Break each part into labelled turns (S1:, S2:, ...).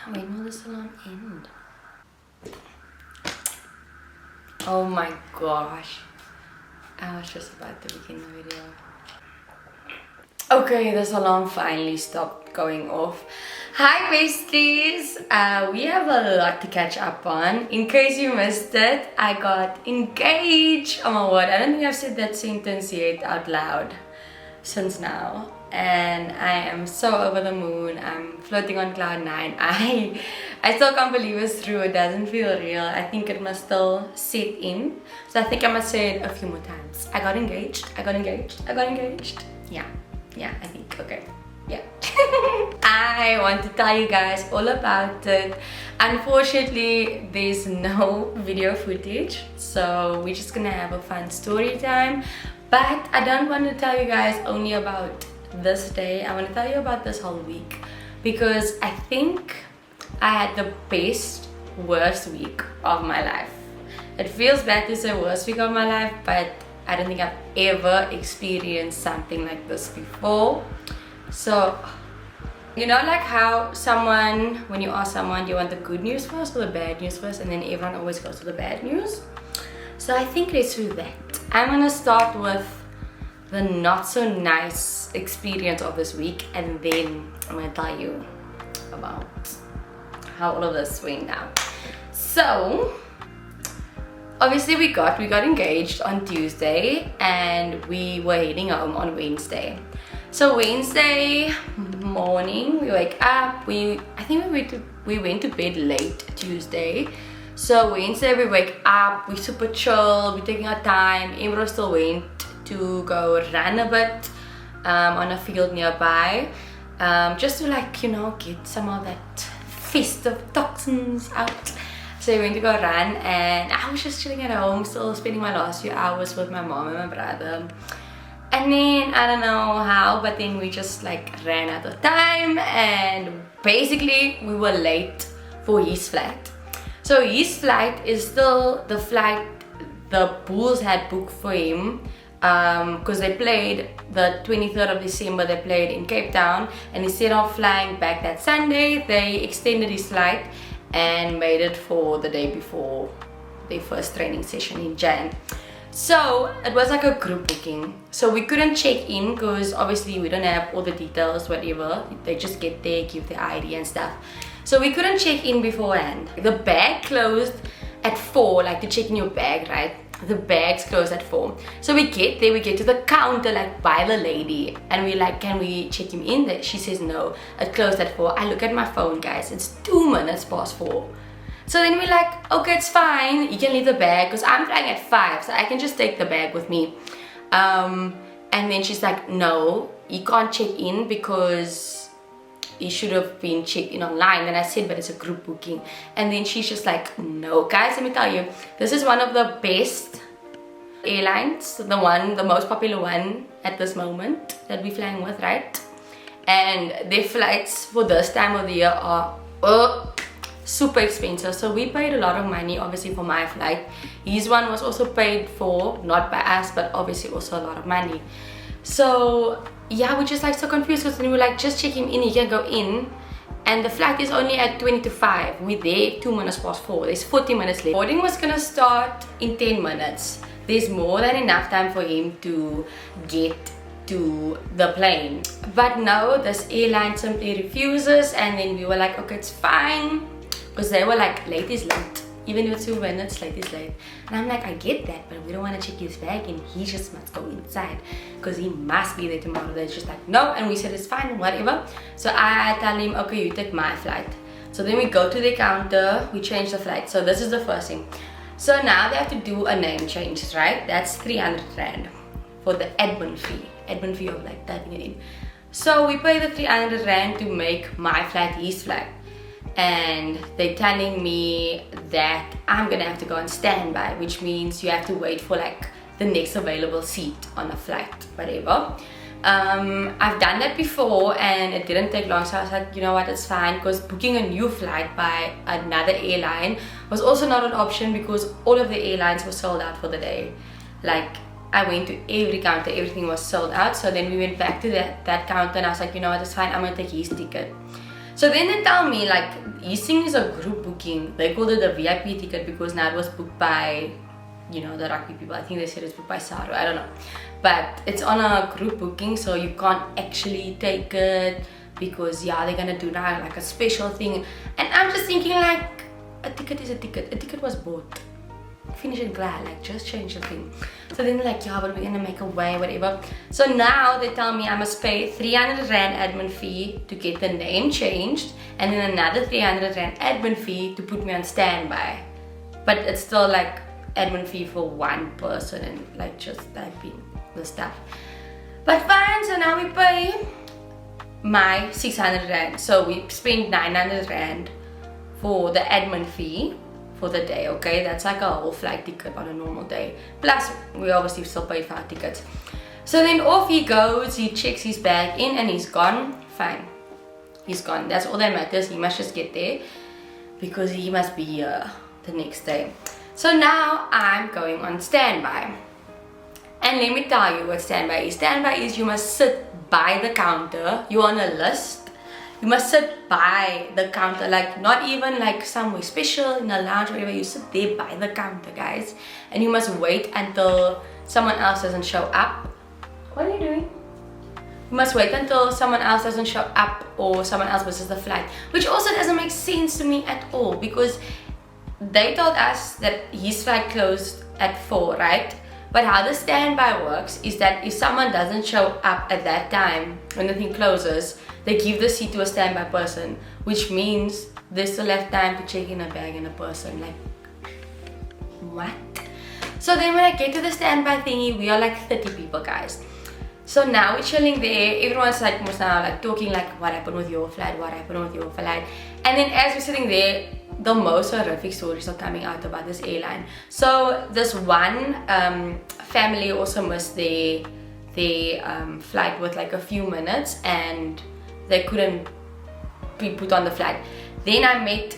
S1: Now when will the salon end? Oh my gosh. I was just about to begin the video. Okay, the salon finally stopped going off. Hi besties! We have a lot to catch up on. In case you missed it, I got engaged. Oh my word, I don't think I've said that sentence yet out loud since now. And I am so over the moon. I'm floating on cloud 9. I still can't believe it's true. It doesn't feel real. I think it must still sit in. So I think I must say it a few more times. I got engaged. I got engaged. I got engaged. Yeah, I think. Okay. Yeah. I want to tell you guys all about it. Unfortunately, there's no video footage, so we're just gonna have a fun story time. But I don't want to tell you guys only about this day. I want to tell you about this whole week, because I think I had the best worst week of my life. It feels bad to say worst week of my life, but I don't think I've ever experienced something like this before. So, you know, like how someone, when you ask someone, do you want the good news first or the bad news first, and then everyone always goes to the bad news. So I think let's do that. I'm gonna start with the not so nice experience of this week, and then I'm gonna tell you about how all of this went down. So obviously we got engaged on Tuesday and we were heading home on Wednesday. So Wednesday morning we wake up, I think we went to bed late Tuesday. So Wednesday we wake up, we're super chill, we're taking our time. Emro still went to go run a bit on a field nearby, just to, like, you know, get some of that festive toxins out. So we went to go run, and I was just chilling at home, still spending my last few hours with my mom and my brother. And then I don't know how, but then we just like ran out of time, and basically we were late for his flight. So his flight is still the flight the Bulls had booked for him, because they played the 23rd of December, they played in Cape Town, and instead of flying back that Sunday, they extended his flight and made it for the day before their first training session in Jan. So it was like a group booking, so we couldn't check in because obviously we don't have all the details, whatever. They just get there, give their ID and stuff. So we couldn't check in beforehand. The bag closed at 4, like to check in your bag, right? The bags closed at 4. So we get there, we get to the counter like by the lady, and we like, can we check him in there? She says no, it closed at 4. I look at my phone, guys, it's 2 minutes past 4. So then we're like, okay, it's fine, you can leave the bag because I'm flying at 5, so I can just take the bag with me. And then she's like, no, you can't check in because you should have been checked in online. And I said, but it's a group booking. And then she's just like, no, guys, let me tell you, this is one of the best airlines, the most popular one at this moment that we're flying with, right? And their flights for this time of the year are super expensive. So we paid a lot of money, obviously, for my flight. His one was also paid for, not by us, but obviously also a lot of money. So yeah, we're just like so confused, because then we were like, just check him in, he can go in. And the flight is only at 20 to 5. We're there 2 minutes past 4. There's 40 minutes left. Boarding was gonna start in 10 minutes. There's more than enough time for him to get to the plane. But no, this airline simply refuses. And then we were like, okay, it's fine, because they were like, late is late. Even if it's 2 minutes, late is late. And I'm like, I get that, but we don't want to check his bag, and he just must go inside because he must be there tomorrow. They're just like, no. And we said, it's fine, whatever. So I tell him, okay, you take my flight. So then we go to the counter, we change the flight. So this is the first thing. So now they have to do a name change, right? That's 300 Rand for the admin fee of like typing it in. So we pay the 300 Rand to make my flight his flight. And they're telling me that I'm gonna have to go on standby, which means you have to wait for like the next available seat on a flight, whatever. I've done that before and it didn't take long, so I was like, you know what, it's fine, because booking a new flight by another airline was also not an option because all of the airlines were sold out for the day. Like, I went to every counter, everything was sold out. So then we went back to that counter and I was like, you know what, it's fine, I'm gonna take his ticket. So then they tell me like his thing is a group booking. They called it a VIP ticket because now it was booked by, you know, the rugby people. I think they said it's booked by Saru, I don't know. But it's on a group booking, so you can't actually take it because yeah, they're gonna do now like a special thing. And I'm just thinking like, a ticket is a ticket. A ticket was bought. Finish it glad, like just change the thing. So then they're like, yeah, but we're gonna make a way, whatever. So now they tell me I must pay 300 Rand admin fee to get the name changed, and then another 300 Rand admin fee to put me on standby. But it's still like admin fee for one person and like just typing the stuff. But fine, so now we pay my 600 Rand. So we spent 900 Rand for the admin fee for the day, okay? That's like a whole flight ticket on a normal day. Plus, we obviously still paid for our tickets. So then off he goes, he checks his bag in and he's gone. Fine. He's gone. That's all that matters. He must just get there because he must be here the next day. So now I'm going on standby. And let me tell you what standby is. Standby is you must sit by the counter. You're on a list. You must sit by the counter, like not even like somewhere special in a lounge or whatever. You sit there by the counter, guys, and you must wait until someone else doesn't show up. What are you doing? You must wait until someone else doesn't show up or someone else misses the flight, which also doesn't make sense to me at all because they told us that his flight closed at 4, right? But how the standby works is that if someone doesn't show up at that time when the thing closes, they give the seat to a standby person, which means they still have time to check in a bag and a person. Like, what? So then when I get to the standby thingy, we are like 30 people, guys. So now we're chilling there. Everyone's like most now like talking like, what happened with your flight? What happened with your flight? And then as we're sitting there, the most horrific stories are coming out about this airline. So this one family also missed their flight with like a few minutes and they couldn't be put on the flight. Then I met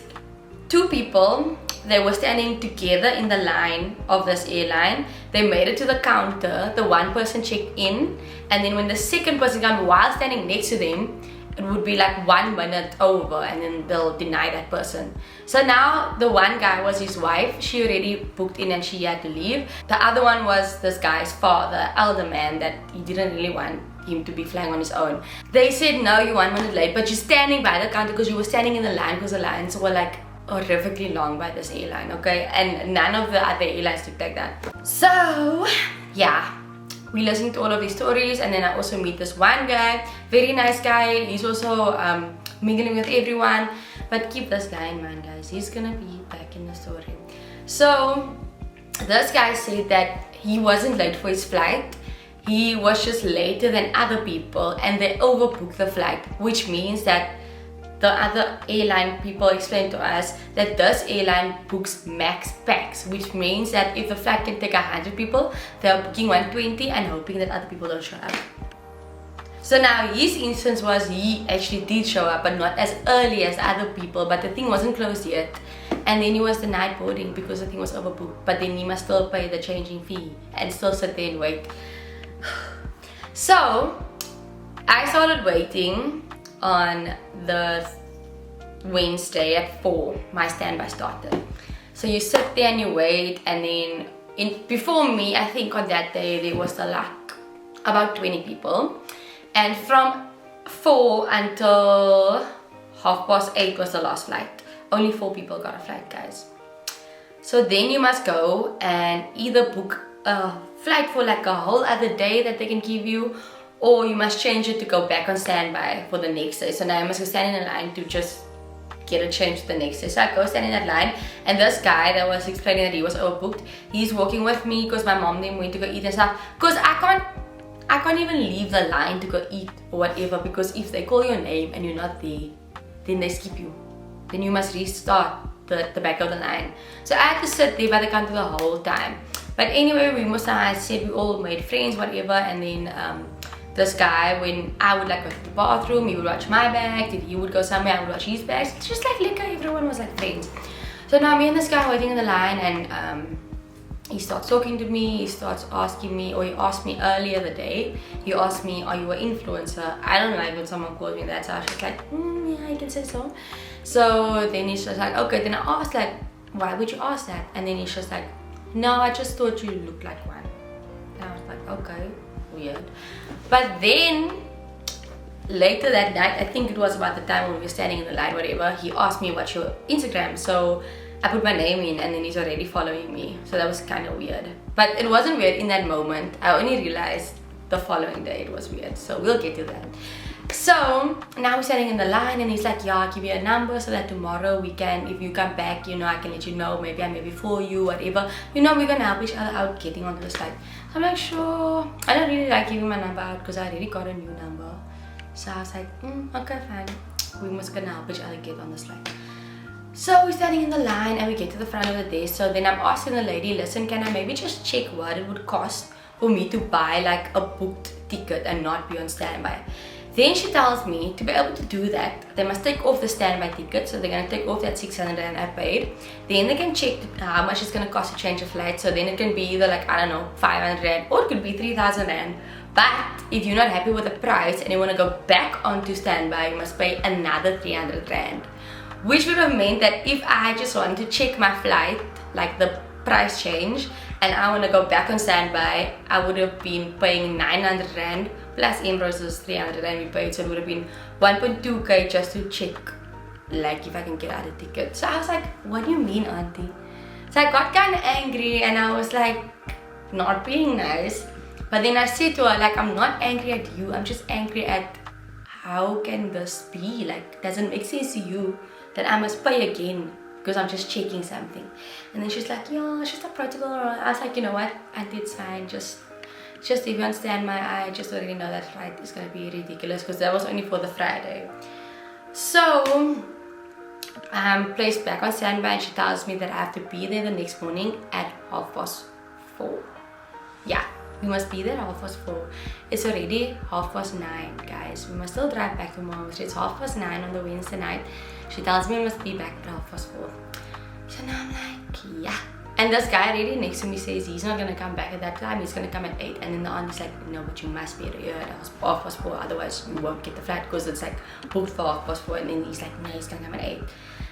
S1: 2 people. They were standing together in the line of this airline. They made it to the counter. The one person checked in, and then when the second person came while standing next to them, it would be like 1 minute over and then they'll deny that person. So now the one guy was his wife. She already booked in and she had to leave. The other one was this guy's father, elder man, that he didn't really want him to be flying on his own. They said, no, you're 1 minute late, but you're standing by the counter because you were standing in the line because the lines were like horrifically long by this airline, okay? And none of the other airlines took like that. So yeah, we listened to all of these stories, and then I also meet this one guy, very nice guy. He's also mingling with everyone, but keep this guy in mind, guys. He's gonna be back in the story. So this guy said that he wasn't late for his flight. He was just later than other people and they overbooked the flight, which means that the other airline people explained to us that this airline books max packs, which means that if the flight can take 100 people, they're booking 120 and hoping that other people don't show up. So now his instance was he actually did show up, but not as early as other people, but the thing wasn't closed yet. And then he was denied boarding because the thing was overbooked, but then he must still pay the changing fee and still sit there and wait. So I started waiting on the Wednesday at 4. My standby started. So you sit there and you wait, and then before me, I think on that day there was like about 20 people, and from 4 until 8:30 was the last flight. Only 4 people got a flight, guys. So then you must go and either book a flight for like a whole other day that they can give you, or you must change it to go back on standby for the next day. So now I must go stand in a line to just get a change the next day. So I go stand in that line, and this guy that was explaining that he was overbooked, he's walking with me because my mom then went to go eat and stuff, because I can't even leave the line to go eat or whatever, because if they call your name and you're not there, then they skip you. Then you must restart the back of the line. So I had to sit there by the counter the whole time. But anyway, we must have said we all made friends, whatever, and then this guy, when I would like go to the bathroom, he would watch my bag, then he would go somewhere, I would watch his bags. It's just like liquor, everyone was like friends. So now me and this guy waiting in the line, and he starts talking to me, he starts asking me, or he asked me earlier the day, he asked me, are you an influencer? I don't like when someone calls me that, so I was just like, yeah, I can say so. So then he's just like, okay. Then I asked like, why would you ask that? And then he's just like, no, I just thought you looked like one. And I was like, okay, weird. But then later that night, I think it was about the time when we were standing in the line, whatever, he asked me what's your Instagram. So I put my name in and then he's already following me. So that was kind of weird. But it wasn't weird in that moment. I only realized the following day it was weird. So we'll get to that. So now we're standing in the line and he's like, yeah, I'll give you a number so that tomorrow we can, if you come back, you know, I can let you know, maybe I may be for you, whatever. You know, we're gonna help each other out getting onto the slide. So I'm like, sure. I don't really like giving my number out because I already got a new number. So I was like, okay, fine. We must gonna help each other get on the slide. So we're standing in the line and we get to the front of the desk. So then I'm asking the lady, listen, can I maybe just check what it would cost for me to buy like a booked ticket and not be on standby? Then she tells me to be able to do that, they must take off the standby ticket. So they're going to take off that 600 Rand I paid. Then they can check how much it's going to cost to change a flight. So then it can be either like, I don't know, 500 Rand or it could be 3,000 Rand. But if you're not happy with the price and you want to go back onto standby, you must pay another 300 Rand. Which would have meant that if I just wanted to check my flight, like the price change, and I want to go back on standby, I would have been paying 900 Rand plus Embrose's 300 Rand we paid. So it would have been 1.2k just to check like if I can get out a ticket. So I was like, what do you mean, auntie? So I got kind of angry and I was like, not being nice. But then I said to her, like, I'm not angry at you, I'm just angry at how can this be? Like, doesn't make sense to you that I must pay again because I'm just checking something. And then she's like, yeah, it's just a protocol. I was like, you know what, auntie, it's fine. Just if you understand I just already know that flight is going to be ridiculous because that was only for the Friday. So I'm placed back on standby and she tells me that I have to be there the next morning at 4:30. Yeah, we must be there at 4:30. It's already 9:30, guys. We must still drive back to Mom. It's 9:30 on the Wednesday night. She tells me I must be back at 4:30. So now I'm like, yeah. And this guy already next to me says he's not gonna come back at that time, he's gonna come at 8. And then the auntie's like, no, but you must be here at 4:30, otherwise you won't get the flight because it's like booked for 4:30. And then he's like, no, he's gonna come at 8. And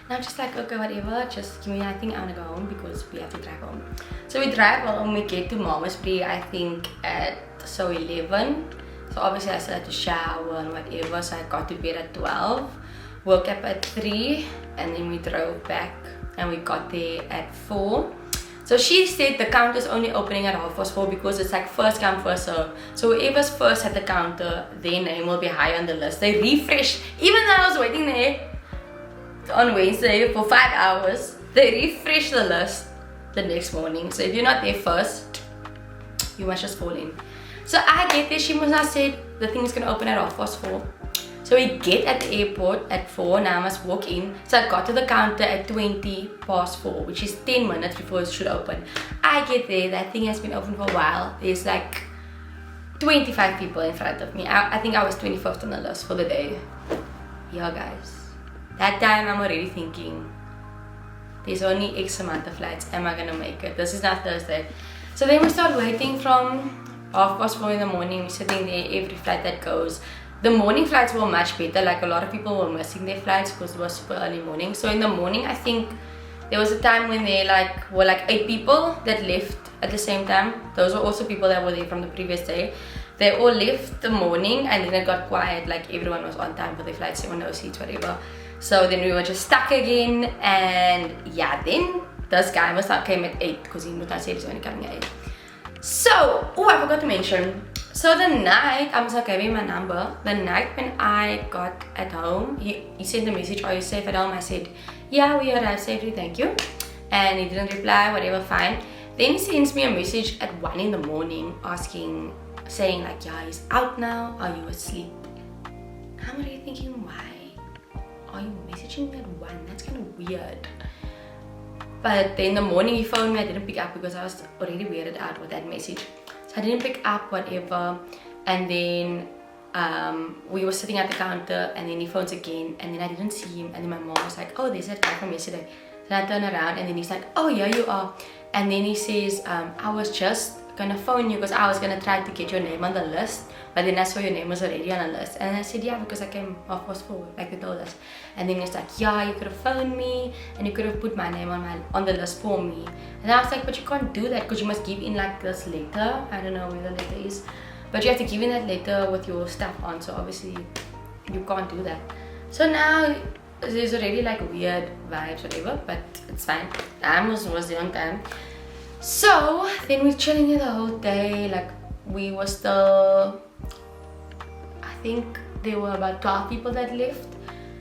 S1: I'm just like, okay, whatever, just give me, I think I wanna go home because we have to drive home. So we drive home, we get to Malmesbury, I think at 11. So obviously I still had to shower and whatever, so I got to bed at 12. Woke up at 3 and then we drove back and we got there at 4. So she said the counter is only opening at 4:30 because it's like first come first serve. So whoever's first at the counter, their name will be high on the list. They refresh, even though I was waiting there on Wednesday for 5 hours, they refresh the list the next morning. So if you're not there first, you must just fall in. So I get there, she must have said the thing is gonna open at 4:30. So we get at the airport at 4, now I must walk in. So I got to the counter at 4:20, which is 10 minutes before it should open. I get there, that thing has been open for a while. There's like 25 people in front of me. I think I was 25th on the list for the day. Yeah, guys. That time I'm already thinking, there's only X amount of flights, am I gonna make it? This is not Thursday. So then we start waiting from 4:30 in the morning. We're sitting there, every flight that goes. The morning flights were much better, like a lot of people were missing their flights because it was super early morning. So in the morning, I think there was a time when there were like 8 people that left at the same time. Those were also people that were there from the previous day. They all left the morning and then it got quiet, like everyone was on time for their flights, there were no seats, whatever. So then we were just stuck again, and yeah, then this guy must have came at 8 because he must have said he's only coming at 8. So, oh, I forgot to mention. So the night, I must have gave him my number. The night when I got at home, he sent a message, are you safe at home? I said, yeah, we arrived safely, thank you. And he didn't reply, whatever, fine. Then he sends me a message at 1 in the morning saying like, yeah, he's out now, are you asleep? I'm already thinking, why are you messaging me at 1? That's kind of weird. But then in the morning he phoned me, I didn't pick up because I was already weirded out with that message. So I didn't pick up, whatever. And then we were sitting at the counter and then he phones again and then I didn't see him. And then my mom was like, oh, there's that guy from yesterday. So Then I turn around and then he's like, oh, here you are. And then he says, I was just gonna phone you because I was gonna try to get your name on the list, but then I saw your name was already on the list. And I said, yeah, because I came 4:30, like they told us. And then he's like, yeah, you could have phoned me and you could have put my name on the list for me. And I was like, but you can't do that because you must give in like this letter. I don't know where the letter is, but you have to give in that letter with your stuff on, so obviously you can't do that. So now there's already like weird vibes, whatever, but it's fine. Time was the on time. So then we're chilling here the whole day. Like we were still, I think there were about 12 people that left.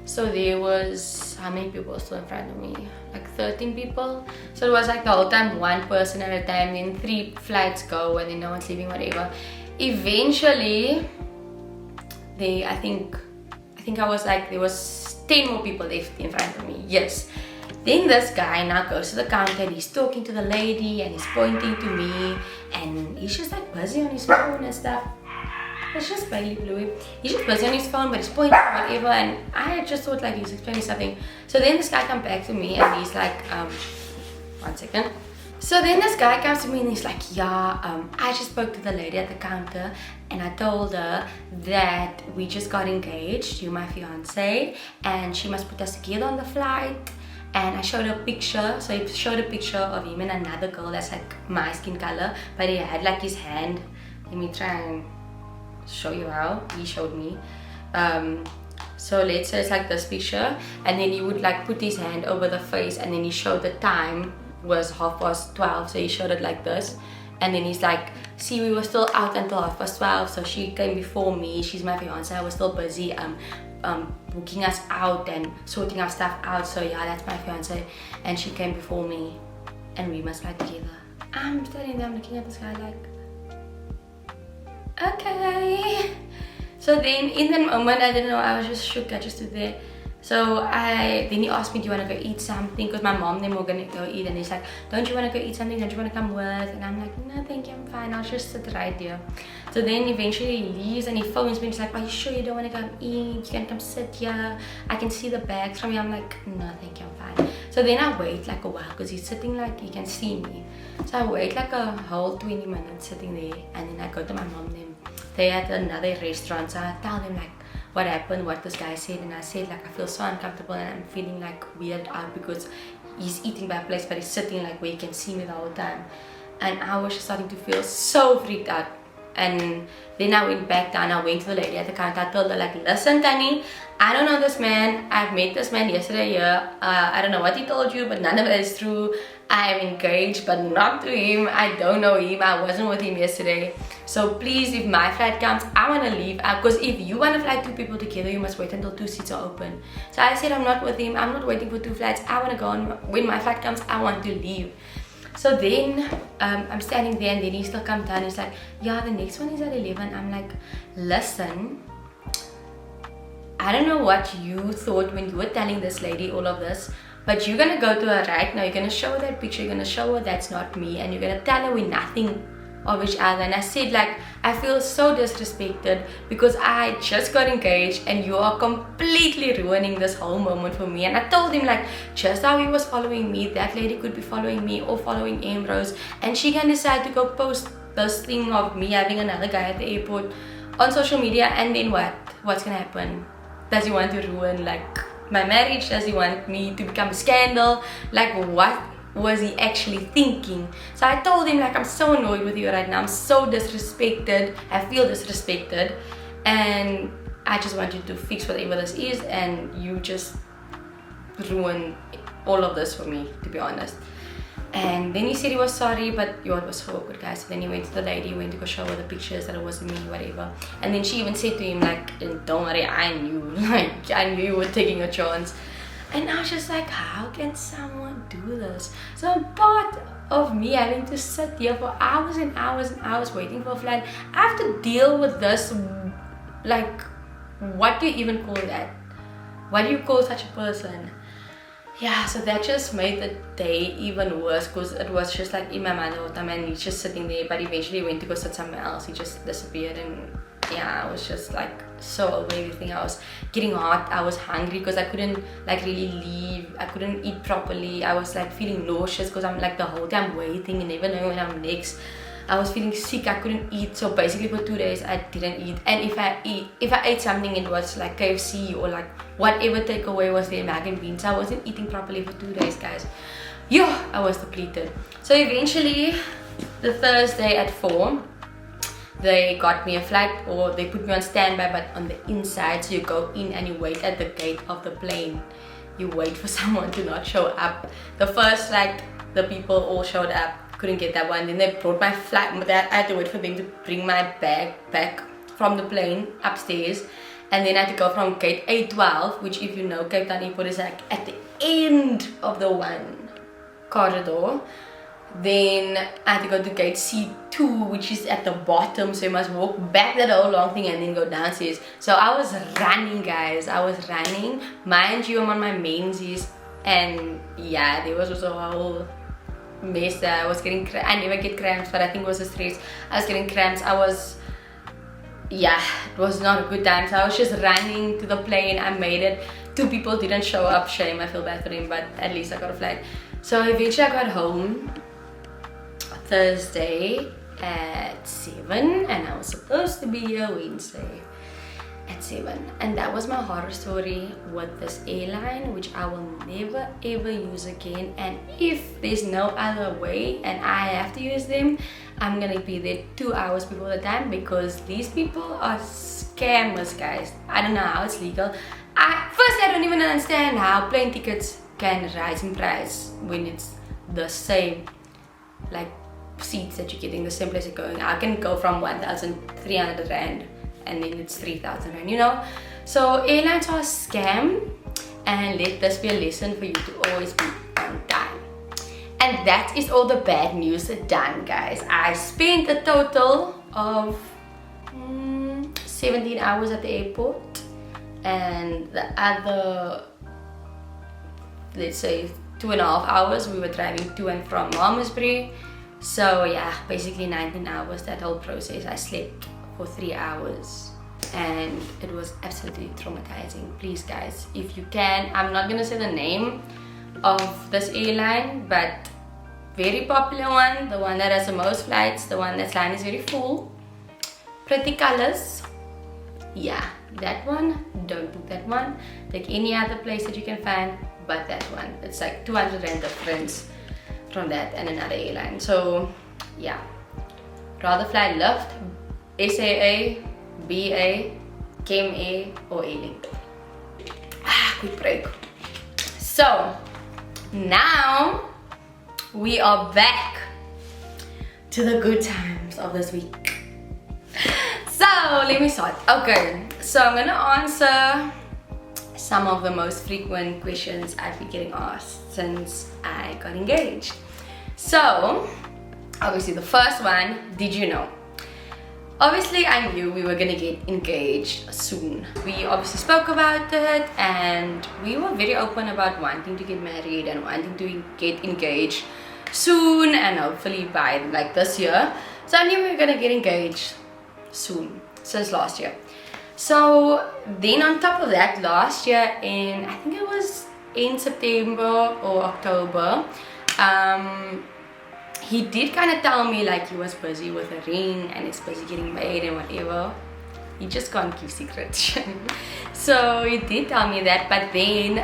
S1: So there was, how many people still in front of me? Like 13 people. So it was like the whole time one person at a time, then 3 flights go and then no one's leaving, whatever. Eventually, I think I was like, there was 10 more people left in front of me. Yes. Then this guy now goes to the counter and he's talking to the lady and he's pointing to me and he's just like busy on his phone and stuff. It's just Bailey Bluey. He's just busy on his phone, but he's pointing whatever, and I just thought like he's explaining something. So then this guy comes back to me and he's like, one second. So then this guy comes to me and he's like, yeah, I just spoke to the lady at the counter and I told her that we just got engaged, you my fiance, and she must put us together on the flight. And I showed her a picture, so he showed a picture of him and another girl that's like my skin color, but he had like his hand. Let me try and show you how he showed me. So let's say it's like this picture, and then he would like put his hand over the face, and then he showed the time was 12:30, so he showed it like this, and then he's like, see, we were still out until 12:30, so she came before me, she's my fiance, I was still busy booking us out and sorting our stuff out, so yeah, that's my fiance, and she came before me and we must fly together. I'm standing there, I'm looking at this guy like, okay. So then in that moment I didn't know, I was just shook, I just stood there. So then he asked me, do you want to go eat something? Because my mom and them were going to go eat, and he's like, don't you want to go eat something? Don't you want to come with? And I'm like, no thank you, I'm fine, I'll just sit right here. So then eventually he leaves and he phones me and he's like, are you sure you don't want to come eat? You can come sit here, I can see the bags from you. I'm like, no thank you, I'm fine. So then I wait like a while because he's sitting like he can see me. So I wait like a whole 20 minutes sitting there, and then I go to my mom and them. They at another restaurant, so I tell them like what happened, what this guy said, and I said like I feel so uncomfortable and I'm feeling like weird out because he's eating by a place but he's sitting like where he can see me the whole time, and I was just starting to feel so freaked out. And then I went back down, I went to the lady at the counter, I told her like, listen Tani, I don't know this man, I've met this man yesterday here, I don't know what he told you, but none of it is true. I am engaged but not to him, I don't know him, I wasn't with him yesterday. So please, if my flight comes, I want to leave, because if you want to fly 2 people together, you must wait until 2 seats are open. So I said I'm not with him, I'm not waiting for 2 flights, I want to go on, when my flight comes, I want to leave. So then I'm standing there and then he still comes down. He's like, yeah, the next one is at 11. I'm like, listen, I don't know what you thought when you were telling this lady all of this, but you're gonna go to her right now, you're gonna show her that picture, you're gonna show her that's not me, and you're gonna tell her we're nothing of each other. And I said like, I feel so disrespected because I just got engaged and you are completely ruining this whole moment for me. And I told him like, just how he was following me, that lady could be following me or following Ambrose, and she can decide to go post this thing of me having another guy at the airport on social media, and then what's gonna happen? Does he want to ruin like my marriage? Does he want me to become a scandal? Like what was he actually thinking? So I told him like, I'm so annoyed with you right now, I'm so disrespected, I feel disrespected, and I just want you to fix whatever this is, and you just ruined all of this for me, to be honest. And then he said he was sorry, but it was so awkward, guys. So then he went to the lady, went to go show her the pictures that it wasn't me, whatever. And then she even said to him like, don't worry, I knew, like I knew you were taking a chance. And I was just like, how can someone do this? So part of me having to sit here for hours and hours and hours waiting for a flight, I have to deal with this, like, what do you even call that? What do you call such a person? Yeah, so that just made the day even worse because it was just like in my mind all the time, and he's just sitting there, but eventually he went to go sit somewhere else. He just disappeared, and yeah, I was just like so over everything. I was getting hot, I was hungry because I couldn't like really leave, I couldn't eat properly. I was like feeling nauseous because I'm like the whole time waiting and never knowing when I'm next. I was feeling sick, I couldn't eat, so basically for 2 days I didn't eat. And if I ate something, it was like KFC or like whatever takeaway was there, mac and beans. I wasn't eating properly for 2 days, guys. Yeah, I was depleted. So eventually the Thursday at 4, they got me a flight, or they put me on standby, but on the inside. So you go in and you wait at the gate of the plane. You wait for someone to not show up. The first flight, the people all showed up, couldn't get that one. Then they brought my flight, but I had to wait for them to bring my bag back from the plane upstairs. And then I had to go from gate A12, which if you know Cape Town Airport is like at the end of the one corridor. Then I had to go to gate C2, which is at the bottom, so you must walk back that whole long thing and then go downstairs. So I was running, guys, I was running. Mind you, I'm on my menses, and yeah, there was also a whole mess that I was getting. I never get cramps, but I think it was the stress. I was getting cramps. Yeah, it was not a good time. So I was just running to the plane. I made it. 2 people didn't show up. Shame, I feel bad for them, but at least I got a flight. So eventually I got home Thursday at 7, and I was supposed to be here Wednesday at 7. And that was my horror story with this airline, which I will never ever use again. And if there's no other way and I have to use them, I'm gonna be there 2 hours before the time, because these people are scammers, guys. I don't know how it's legal. I don't even understand how plane tickets can rise in price when it's the same, like seats that you're getting, the same place you're going. I can go from 1,300 rand and then it's 3,000 rand, you know. So airlines are a scam, and let this be a lesson for you to always be on time. And that is all the bad news done, guys. I spent a total of 17 hours at the airport, and the other, let's say 2.5 hours we were driving to and from Malmesbury. So yeah, basically 19 hours, that whole process. I slept for 3 hours and it was absolutely traumatizing. Please guys, if you can, I'm not gonna say the name of this airline, but very popular one, the one that has the most flights, the one that's line is very full, pretty colors. Yeah, that one, don't book that one. Take any other place that you can find but that one. It's like 200 rand difference from that and another airline. So yeah, rather fly Luft, SAA, BA, KMA or A-Link. Quick break. So now we are back to the good times of this week. So let me start. Okay, so I'm gonna answer some of the most frequent questions I've been getting asked since I got engaged. So obviously the first one, did you know? Obviously I knew we were gonna get engaged soon. We obviously spoke about it and we were very open about wanting to get married and wanting to get engaged soon, and hopefully by like this year. So I knew we were gonna get engaged soon, since last year. So then on top of that, last year in, I think it was in September or October, he did kind of tell me like he was busy with a ring and he's busy getting married and whatever. He just can't keep secrets. So he did tell me that, but then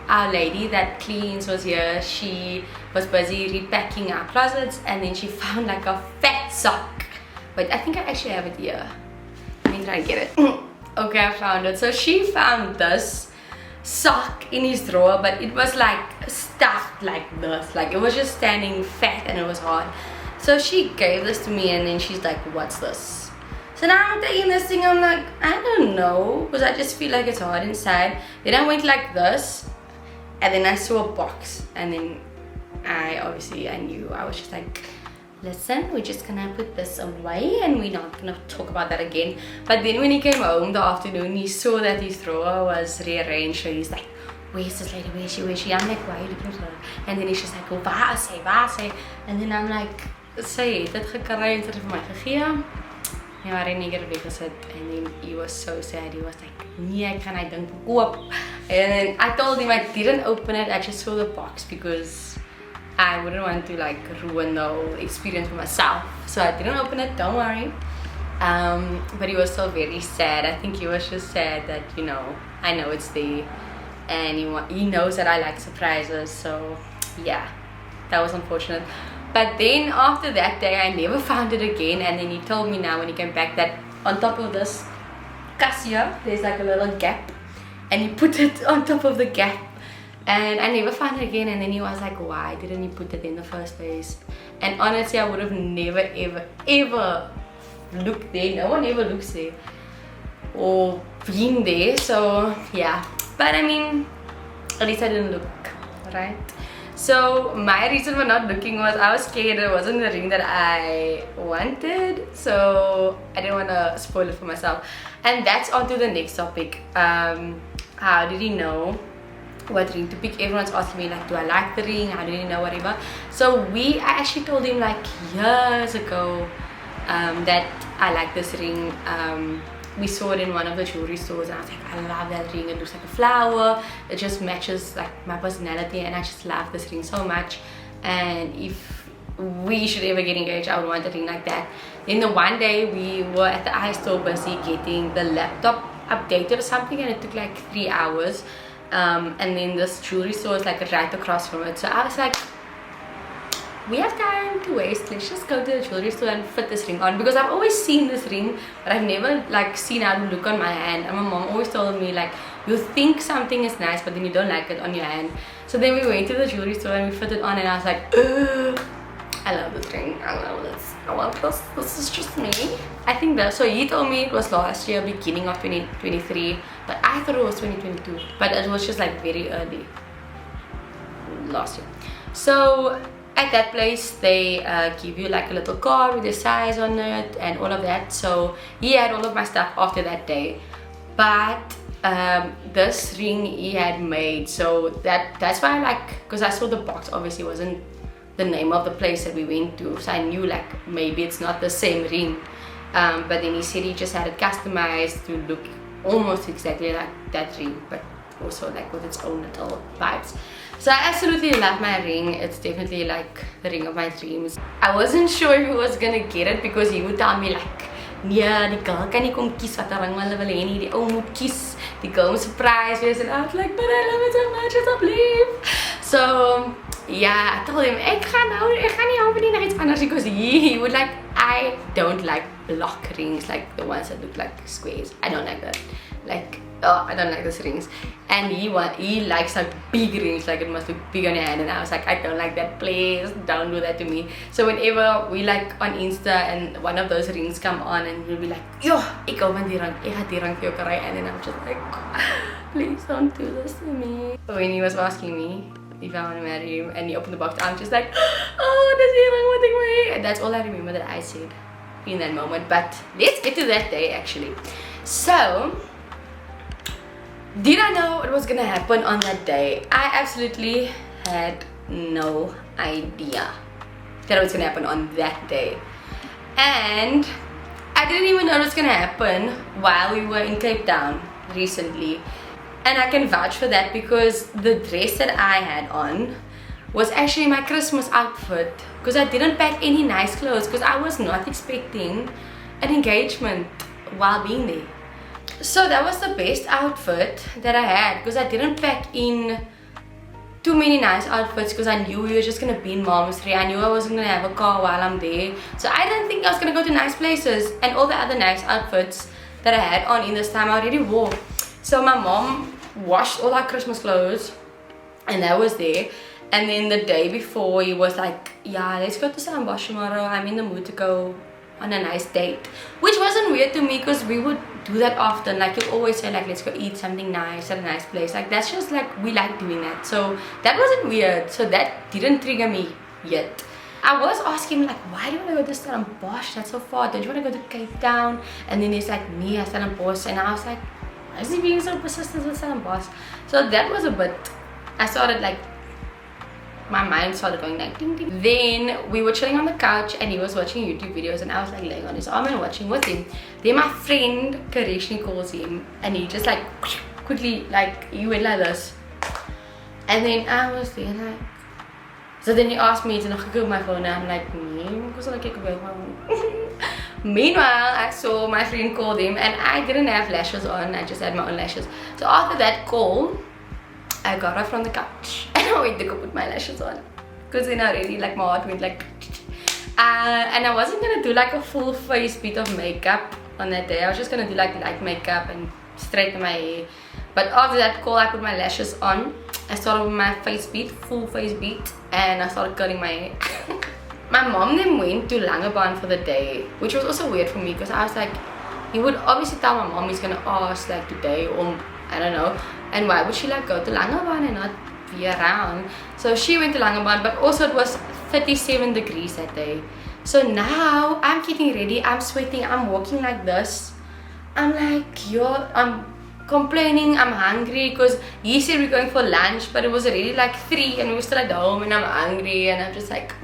S1: our lady that cleans was here. She was busy repacking our closets and then she found like a fat sock. But I think I actually have it here. Let me try and get it. Okay, I found it. So she found this sock in his drawer, but it was like stuffed like this, like it was just standing fat and it was hard. So she gave this to me and then she's like, what's this? So now I'm taking this thing, I'm like, I don't know, because I just feel like it's hard inside. Then I went like this and then I saw a box, and then I knew. I was just like, listen, we're just gonna put this away and we're not gonna talk about that again. But then when he came home the afternoon, he saw that his drawer was rearranged. So he's like, where's this lady, where's she? I'm like, why are you looking for her? And then he's just like, waar is sy? And then I'm like, sy het dit gekry en sy het vir my gegee. Ja, René het weggesit and then he was so sad. He was like, nee, ek gaan hy ding verkoop. And then I told him I didn't open it, I just saw the box because I wouldn't want to like ruin the whole experience for myself. So I didn't open it, don't worry. But he was still very sad. I think he was just sad that, you know, I know it's there and he knows that I like surprises. So yeah, that was unfortunate. But then after that day I never found it again, and then he told me now when he came back that on top of this cassia there's like a little gap, and he put it on top of the gap, and I never found it again. And then he was like, why didn't he put it in the first place? And honestly, I would have never ever looked there. No one ever looks there or been there. So yeah, but I mean, at least I didn't look, right? So my reason for not looking was I was scared it wasn't the ring that I wanted, so I didn't want to spoil it for myself. And that's on to the next topic. How did he know what ring to pick? Everyone's asking me like, do I like the ring? How did he know, whatever? So I actually told him like years ago that I like this ring. We saw it in one of the jewelry stores and I was like, I love that ring. It looks like a flower. It just matches like my personality, and I just love this ring so much. And if we should ever get engaged, I would want a ring like that. Then the one day we were at the iStore busy getting the laptop updated or something, and it took like 3 hours. And then this jewelry store is like right across from it. So I was like, we have time to waste, let's just go to the jewelry store and fit this ring on, because I've always seen this ring but I've never like seen how to look on my hand. And my mom always told me like, you think something is nice but then you don't like it on your hand. So then we went to the jewelry store and we fit it on, and I was like, ugh, I love this ring, I love this, I love this is just me. I think that, so he told me it was last year, beginning of 2023, but I thought it was 2022, but it was just like very early last year. So at that place they give you like a little card with the size on it and all of that. So he had all of my stuff after that day, but this ring he had made, so that's why I like, because I saw the box obviously wasn't the name of the place that we went to, so I knew like maybe it's not the same ring. But then he said he just had it customized to look almost exactly like that ring, but also like with its own little vibes. So I absolutely love my ring. It's definitely like the ring of my dreams. I wasn't sure if he was gonna get it because he would tell me like, nee, die girl kan nie kom kies wat 'n ring hulle wil hê nie, die ou moet kies, die girl moet surprise wees. And I was like, but I love it so much, asseblief. So yeah, I told him ek gaan nie hou van iets anders, because he would like, I don't like block rings, like the ones that look like squares. I don't like that. Like, oh, I don't like those rings. And he likes like big rings, like it must look big on your hand. And I was like, I don't like that, please don't do that to me. So whenever we like on Insta and one of those rings come on, and we'll be like, yo, ek hou van die ring, ek gaan die ring vir jou kry. And then I'm just like, please don't do this to me. But when he was asking me if I want to marry him and he opened the box, I'm just like, oh, this is one thing for me. And that's all I remember that I said in that moment. But let's get to that day actually. So did I know it was gonna happen on that day? I absolutely had no idea that it was gonna happen on that day. And I didn't even know it was gonna happen while we were in Cape Town recently. And I can vouch for that because the dress that I had on was actually my Christmas outfit, because I didn't pack any nice clothes because I was not expecting an engagement while being there. So that was the best outfit that I had, because I didn't pack in too many nice outfits because I knew we were just gonna be in Malmesbury. I knew I wasn't gonna have a car while I'm there, so I didn't think I was gonna go to nice places. And all the other nice outfits that I had on in this time I already wore. So my mom washed all our Christmas clothes and that was there. And then the day before he was like, yeah, let's go to Stellenbosch tomorrow, I'm in the mood to go on a nice date. Which wasn't weird to me because we would do that often. Like, you always say like, let's go eat something nice at a nice place. Like, that's just like, we like doing that. So that wasn't weird. So that didn't trigger me yet. I was asking like, why do you want to go to Stellenbosch? That's so far. Don't you want to go to Cape Town? And then he's like, nee, Stellenbosch. And I was like, why is he being so persistent with Stellenbosch? So that was a bit, I started like my mind started going like ding ding. Then we were chilling on the couch and he was watching YouTube videos and I was like laying on his arm and watching with him. Then my friend Karishni calls him and he just like quickly like he went like this. And then I was there like, so then he asked me to nog kyk op my phone and I'm like, nee, ek was like kyk op my phone. Meanwhile, I saw my friend called him and I didn't have lashes on, I just had my own lashes. So after that call, I got up from the couch and I went to go put my lashes on. Because then already like my heart went like and I wasn't gonna do like a full face beat of makeup on that day. I was just gonna do like light makeup and straighten my hair. But after that call, I put my lashes on. I started with my face beat, full face beat, and I started cutting my hair. My mom then went to Langebaan for the day, which was also weird for me because I was like, he would obviously tell my mom he's gonna ask like today or I don't know, and why would she like go to Langebaan and not be around? So she went to Langebaan, but also it was 37 degrees that day. So now I'm getting ready, I'm sweating, I'm walking like this. I'm like, yo, I'm complaining, I'm hungry because he said we're going for lunch, but it was already like 3 and we were still at home and I'm hungry and I'm just like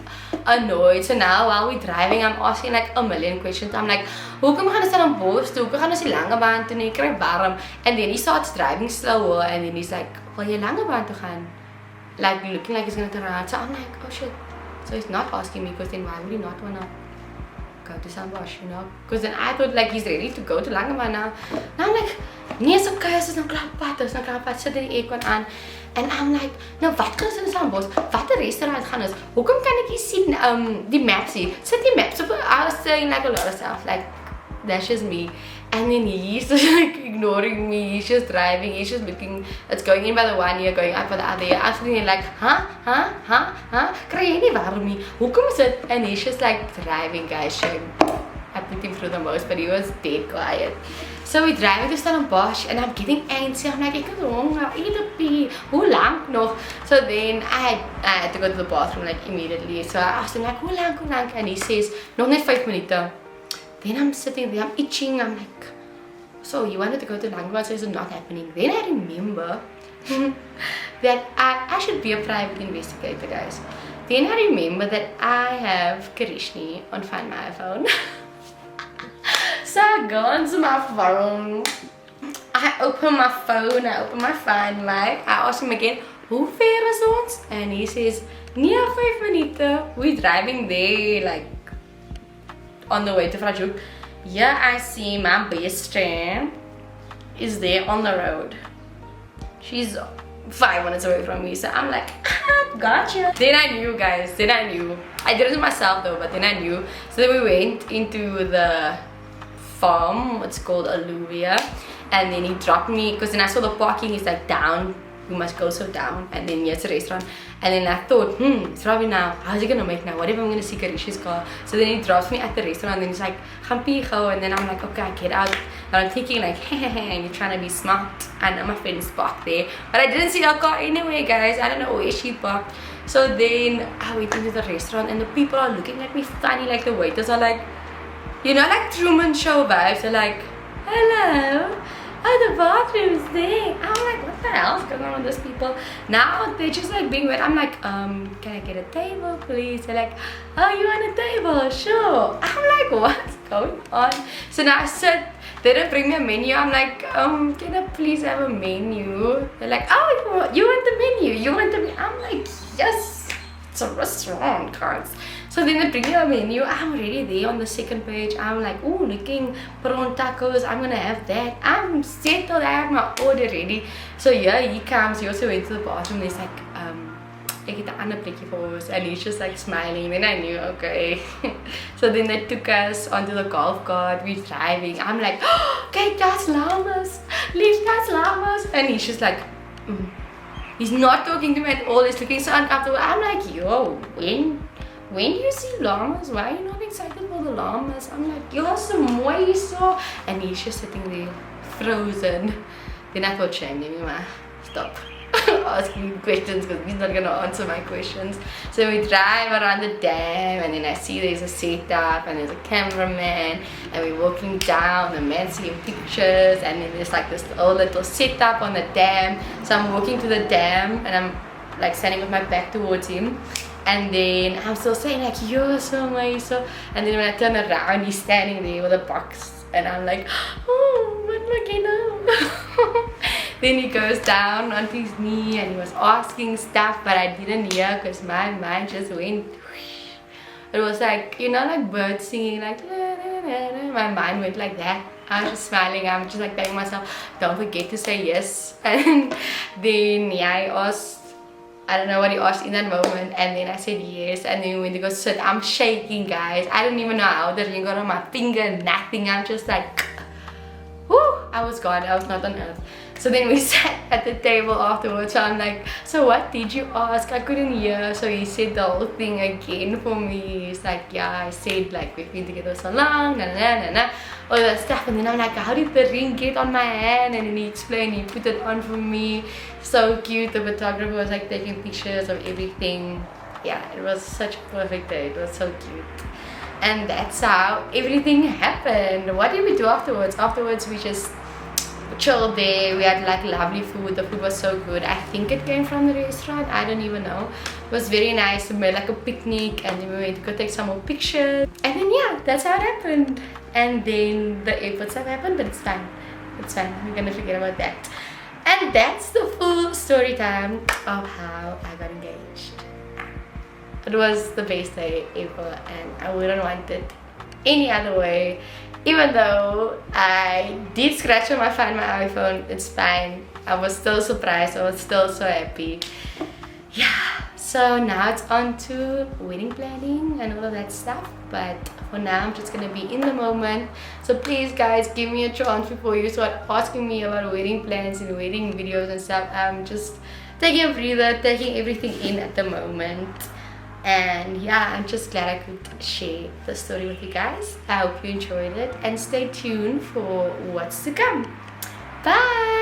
S1: annoyed. So now while we're driving, I'm asking like a million questions. I'm like, hoekom gaan ons dan bos toe? Hoekom gaan ons die Langebaan toe nie? Kry warm. And then he starts driving slower and then he's like, wil jy Langebaan toe gaan? Like looking like he's gonna turn around. So I'm like, oh shit. So he's not asking me because then why would he not wanna go to Stellenbosch, you know? Because then I thought like he's ready to go to Langebaan now. Now I'm like, nee, is okay, is nou klaar pad, sit in die aircon aan. And I'm like, nou wat gaan ons in Stellenbosch? Wat 'n restaurant gaan ons? Hoekom kan ek nie sien die maps hier? Sit die maps op. I was saying like a lot of stuff, like that's just me. And then he's just like ignoring me, he's just driving, he's just looking, it's going in by the one ear, going out by the other ear. I'm sitting like, kry jy nie warm nie? Hoekom is it? And he's just like driving, guys, shame. I put him through the most, but he was dead quiet. So we're driving to Stellenbosch and I'm getting antsy. I'm like, ek is honger, I need to pee. Hoe lang nog? So then I had to go to the bathroom like immediately. So I asked him like, hoe lang? And he says, nog net 5 minute. Then I'm sitting there, I'm itching. I'm like, so you wanted to go to Langebaan, so it's not happening. Then I remember that I should be a private investigator, guys. Then I remember that I have Karishni on Find My iPhone. So I go onto my phone, I open my phone, I open my Find My, I ask him again, hoe ver is ons? And he says, nee, 5 minute. We're driving there, like, on the way to Frajuk. Yeah, I see my best friend is there on the road. She's 5 minutes away from me, so I'm like, gotcha. Then I knew, guys, then I knew. I did it myself though, but then I knew. So then we went into the farm, it's called Alluvia, and then he dropped me, because then I saw the parking is like down, we must go so down, and then here's a restaurant. And then I thought, it's Robbie now, how's he gonna make now? What if I'm gonna see Karish's car? So then he drops me at the restaurant and then he's like, gaan pee go. And then I'm like, okay, I get out. And I'm thinking like, hey, you're trying to be smart. I know my friend's parked there. But I didn't see her car anyway, guys. I don't know where she parked. So then I went into the restaurant and the people are looking at me funny. Like the waiters are like, you know, like Truman Show vibes. They're like, hello. Oh, the bathroom's there. I'm like, what the hell's going on with those people? Now they're just like being weird. I'm like, can I get a table, please? They're like, oh, you want a table? Sure. I'm like, what's going on? So now I sit. They don't bring me a menu. I'm like, can I please have a menu? They're like, oh, you want the menu? You want the menu? I'm like, yes, it's a restaurant, guys. So then they bring me a menu. I'm already there on the second page. I'm like, oh, looking prawn tacos. I'm gonna have that. I'm settled. I have my order ready. So yeah, he comes. He also went to the bathroom. He's like, ek het 'n ander plekkie vir ons, and he's just like smiling. Then I knew, okay. So then they took us onto the golf cart. We're driving. I'm like, oh, kijk, that's llamas. Leave, that's llamas. And he's just like, he's not talking to me at all. He's looking so uncomfortable. I'm like, yo, when do you see llamas? Why are you not excited for the llamas? I'm like, you're so mooi so. And he's just sitting there, frozen. Then I thought, shame, let me stop asking questions because he's not gonna answer my questions. So we drive around the dam and then I see there's a setup and there's a cameraman and we're walking down, the man's seeing pictures, and then there's like this little setup on the dam. So I'm walking to the dam and I'm like standing with my back towards him, and then I'm still saying like, you're so amazing. And then when I turn around, he's standing there with a box, and I'm like, oh, what am I gonna do? Then he goes down onto his knee and he was asking stuff, but I didn't hear because my mind just went. It was like, you know, like birds singing, like la, la, la, la. My mind went like that. I was just smiling. I'm just like telling myself, don't forget to say yes. And then yeah, I asked, I don't know what he asked in that moment, and then I said yes. And then when they go sit, I'm shaking, guys. I don't even know how the ring got on my finger, nothing. I'm just like, whoo, I was gone. I was not on earth. So then we sat at the table afterwards. So I'm like, so what did you ask? I couldn't hear. So he said the whole thing again for me. He's like, yeah, I said like we've been together so long, all that stuff. And then I'm like, how did the ring get on my hand? And then he explained, he put it on for me. So cute. The photographer was like taking pictures of everything. Yeah, it was such a perfect day. It was so cute. And that's how everything happened. What did we do afterwards? Afterwards we just chilled there. We had like lovely food. The food was so good. I think it came from the restaurant. I don't even know. It was very nice. We made like a picnic, and then we went to go take some more pictures. And then yeah, that's how it happened. And then the airport stuff happened, but it's fine. It's fine. We're gonna forget about that. And that's the full story time of how I got engaged. It was the best day ever, and I wouldn't want it any other way. Even though I did scratch on my iPhone, it's fine. I was still surprised. I was still so happy. Yeah, so now it's on to wedding planning and all of that stuff. But for now, I'm just gonna be in the moment. So please, guys, give me a chance before you start asking me about wedding plans and wedding videos and stuff. I'm just taking a breather, taking everything in at the moment. And yeah, I'm just glad I could share the story with you guys. I hope you enjoyed it, and stay tuned for what's to come. Bye.